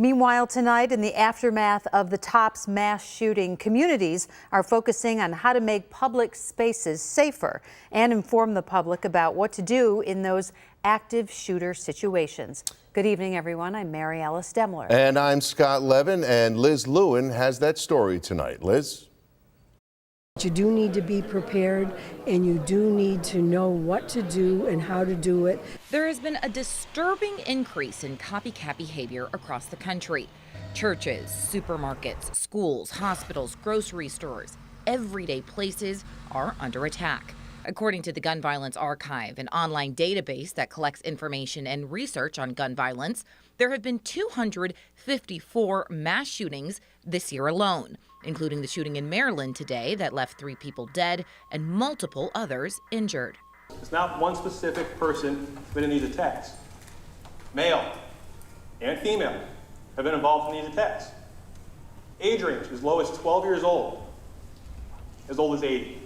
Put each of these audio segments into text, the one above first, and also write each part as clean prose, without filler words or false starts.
Meanwhile, tonight, in the aftermath of the Tops mass shooting, communities are focusing on how to make public spaces safer and inform the public about what to do in those active shooter situations. Good evening, everyone. I'm Mary Alice Demler. And I'm Scott Levin, and Liz Lewin has that story tonight. Liz? You do need to be prepared, and you do need to know what to do and how to do it. There has been a disturbing increase in copycat behavior across the country. Churches, supermarkets, schools, hospitals, grocery stores, everyday places are under attack. According to the Gun Violence Archive, an online database that collects information and research on gun violence, there have been 254 mass shootings this year alone, including the shooting in Maryland today that left 3 people dead and multiple others injured. It's not one specific person committing these attacks. Male and female have been involved in these attacks. Age range as low as 12 years old as 80.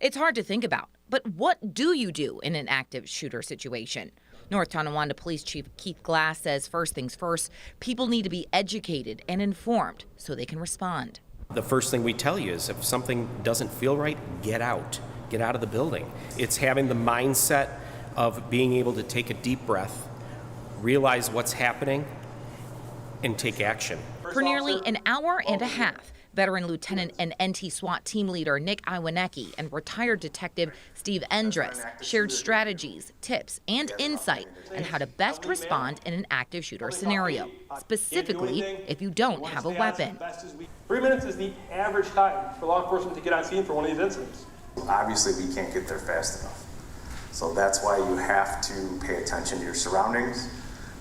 It's hard to think about, but what do you do in an active shooter situation? North Tonawanda Police Chief Keith Glass says first things first, people need to be educated and informed so they can respond. The first thing we tell you is if something doesn't feel right, get out. Get out of the building. It's having the mindset of being able to take a deep breath, realize what's happening, and take action. For nearly an hour and a half, veteran lieutenant and NT SWAT team leader Nick Iwanecki and retired detective Steve Endress shared strategies, tips, and insight on how to best respond in an active shooter scenario, specifically if you don't have a weapon. 3 minutes is the average time for law enforcement to get on scene for one of these incidents. Obviously, we can't get there fast enough. So that's why you have to pay attention to your surroundings,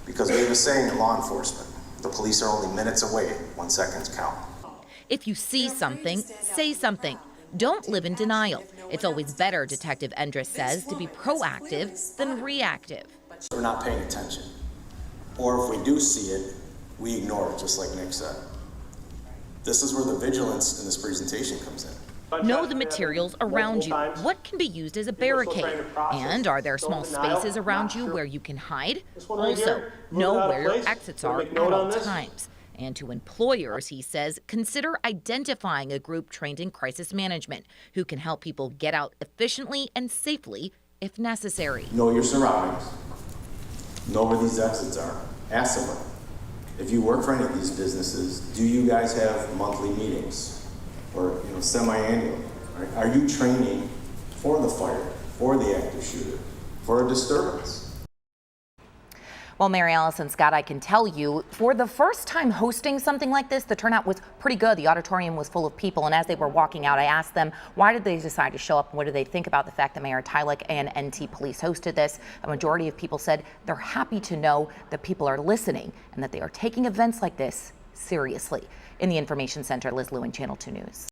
because we have a saying in law enforcement, the police are only minutes away when seconds count. If you see something, say something. Don't live in denial. It's always better, Detective Endress says, to be proactive than reactive. We're not paying attention. Or if we do see it, we ignore it, just like Nick said. This is where the vigilance in this presentation comes in. Know the materials around you. What can be used as a barricade? And are there small spaces around you where you can hide? Also, know where your exits are at all times. And to employers, he says, consider identifying a group trained in crisis management who can help people get out efficiently and safely if necessary. Know your surroundings. Know where these exits are. Ask someone. If you work for any of these businesses, do you guys have monthly meetings or semi-annual? Right? Are you training for the fire, for the active shooter, for a disturbance? Well, Mary Alice and Scott, I can tell you, for the first time hosting something like this, the turnout was pretty good. The auditorium was full of people, and as they were walking out, I asked them, why did they decide to show up, and what do they think about the fact that Mayor Tylik and NT Police hosted this? A majority of people said they're happy to know that people are listening and that they are taking events like this seriously. In the Information Center, Liz Lewin, Channel 2 News.